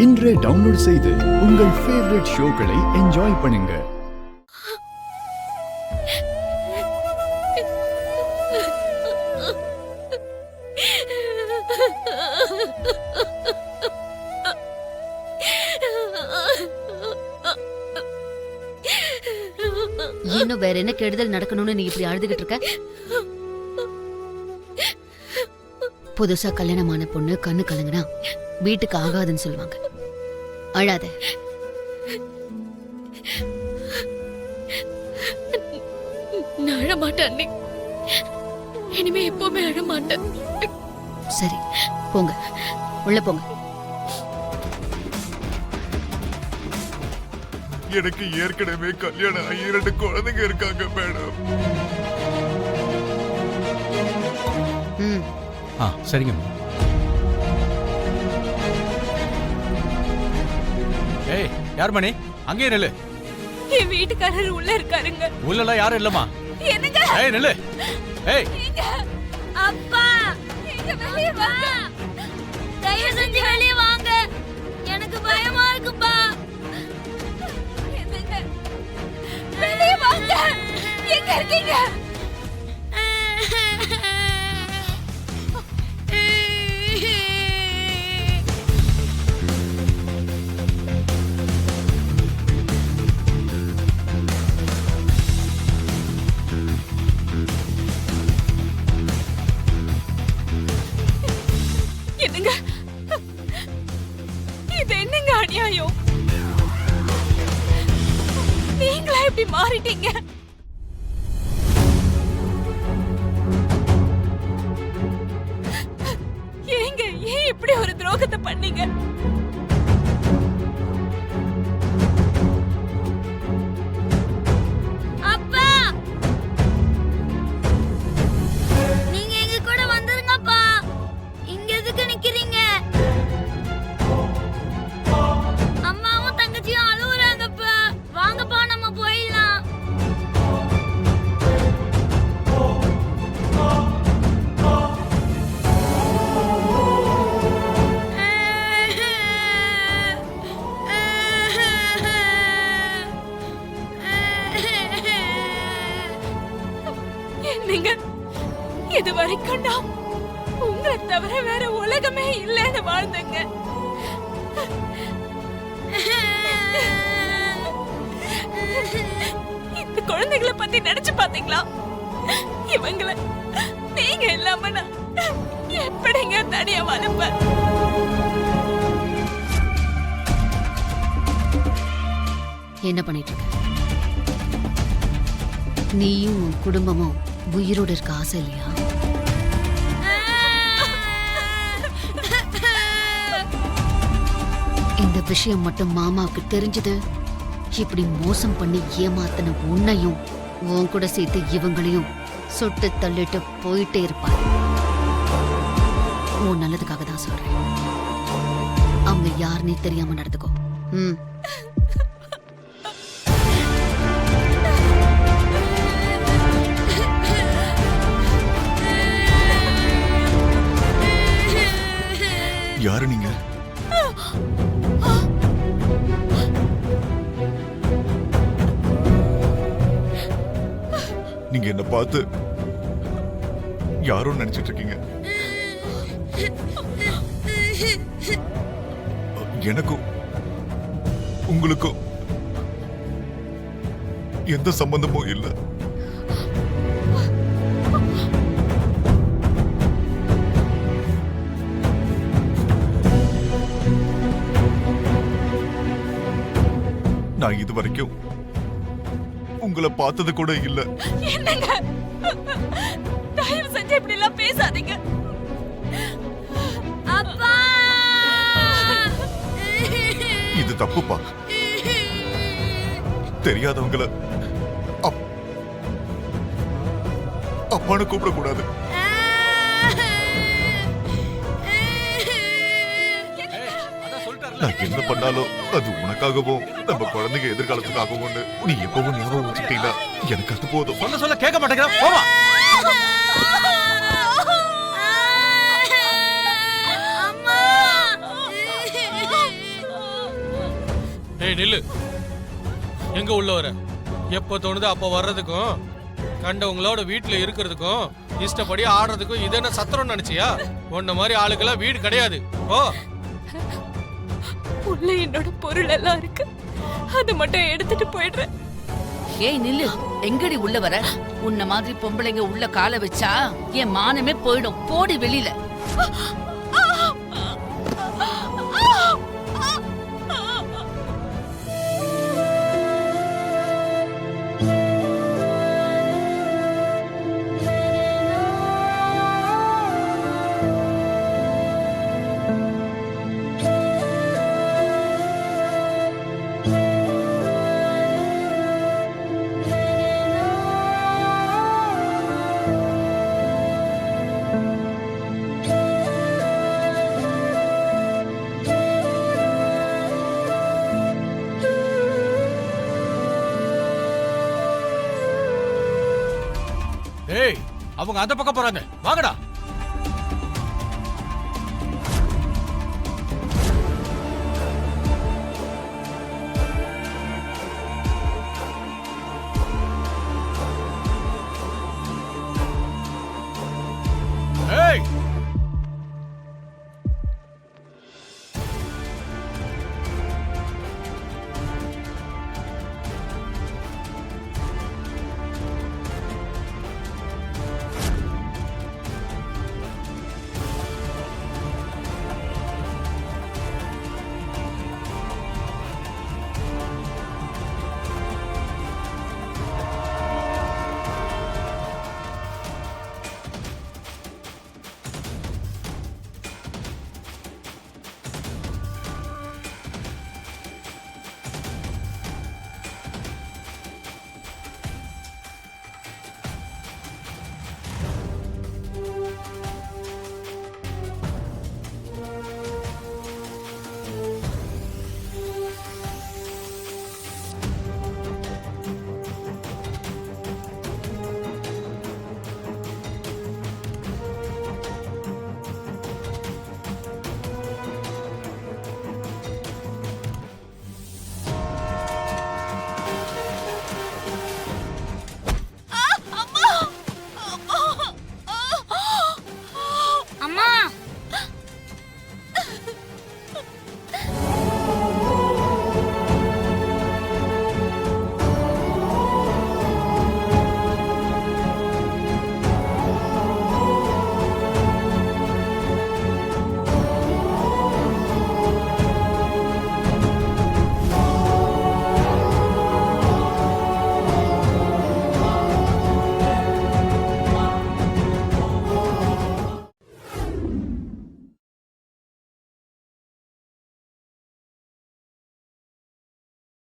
இன்றே டவுன்லோட் செய்து உங்கள் ஃபேவரட் ஷோக்களை என்ஜாய் பண்ணுங்க. இன்னும் வேற என்ன கெடுதல் நடக்கணும்னு நீ இப்படி அழுதுகிட்டு இருக்க? புதுசா கல்யாணமான பொண்ணு கண்ணு கலங்குனா வீட்டுக்கு ஆகாதுன்னு சொல்லுவாங்க. அழாத. நான் அழமாட்டேன் அண்ணி. இனிமே எப்பவுமே அழமாட்டேன். சரி போங்க, உள்ள போங்க. எனக்கு ஏற்கனவே கல்யாணம் 2 குழந்தைங்க இருக்காங்க மேடம். சரிங்க. ஏய் யார் மணி? அங்கே நில்லு. என் வீட்டுக்காரர் உள்ள இருக்காருங்க. உள்ளலாம் யாரும் இல்லம்மா. என்னங்க? ஏய் நில்லு. ஏய் அப்பா, எங்க வெளிய வா. தயவு செஞ்சு வெளிய வாங்க. எனக்கு பயமா இருக்குப்பா. என்னங்க? வெளிய வாங்க. எங்க இருக்கீங்க? என்னங்க? இது என்னங்க அநியாயம்? நீங்களா இப்படி மாறிட்டீங்க? ஏங்க ஏன் இப்படி ஒரு துரோகத்தை பண்ணீங்க? அப்பா, நீங்க எங்க கூட வந்துருங்கப்பா. இங்க எதுக்கு நிக்கிறீங்க? அம்மாவும் தங்கச்சியும் அழுவுறாங்கப்பா. வாங்கப்பா நம்ம போயிடலாம். என்னங்க, இது வரைக்கும் நான் உங்களை தவிர வேற உலகமே இல்லைன்னு வாழ்ந்தங்க. இந்த குழந்தைகளை பத்தி நினைச்சு பாத்தீங்களா? இவங்கள நீங்க இல்லாம நான் எப்படிங்க தனியா வளர்ப்பேன்? என்ன பண்ணிட்டு இருக்க? நீயும் உன் குடும்பமும் உயிரோடு இருக்க ஆசை இல்லையா? இந்த விஷயம் மட்டும் மாமாவுக்கு தெரிஞ்சது, இப்படி மோசம் பண்ணி ஏமாத்தின உன்னையும் உன் கூட சேர்த்து இவங்களையும் சுட்டு தள்ளிட்டு போயிட்டே இருப்பார். உன் நல்லதுக்காக தான் சொல்றேன். அவங்க யாருன்னே தெரியாம நடந்துக்கோ. யாரு நீங்க? நீங்க என்ன பார்த்து யாரும் நினைச்சிட்டு இருக்கீங்க? எனக்கும் உங்களுக்கும் எந்த சம்பந்தமும் இல்லை. நான் இது வரைக்கும் உங்களை பார்த்தது கூட இல்ல. என்னங்க, தயவு செஞ்சு இப்படி எல்லாம் பேசாதீங்க. அப்பா, இது தப்புப்பா. தெரியாதவங்கள அப்பான்னு கூப்பிடக்கூடாது. நான் என்ன பண்ணாலும் அது உனக்காகவும் நம்ம குழந்தைங்க எதிர்காலத்துக்காகவும் நீ எப்பவும் ஞாபகம் வச்சுட்டீங்களா? எனக்கு அது போதும். சொல்ல சொல்ல கேட்க மாட்டேங்கிற. போமா. அம்மா ஏய் நில்லு, எங்க உள்ள வர? எப்ப தோணுது அப்ப வர்றதுக்கும் கண்டவங்களோட வீட்டுல இருக்கிறதுக்கும் இஷ்டப்படி ஆடுறதுக்கும் இது என்ன சத்திரம் நினைச்சியா? உன்ன மாதிரி ஆளுக்கெல்லாம் வீடு கிடையாது. ஓ உள்ள என்னோட பொருள் எல்லாம் இருக்கு, அது மட்டும் எடுத்துட்டு போயிடுறேன். ஏய் நில்லு, எங்கடி உள்ள வர? உன்ன மாதிரி பொம்பளைங்க உள்ள காலை வச்சா என் மானமே போயிடும். போடி வெளியில. ஏய் அவங்க அந்த பக்கம் போறாங்க, வாங்கடா.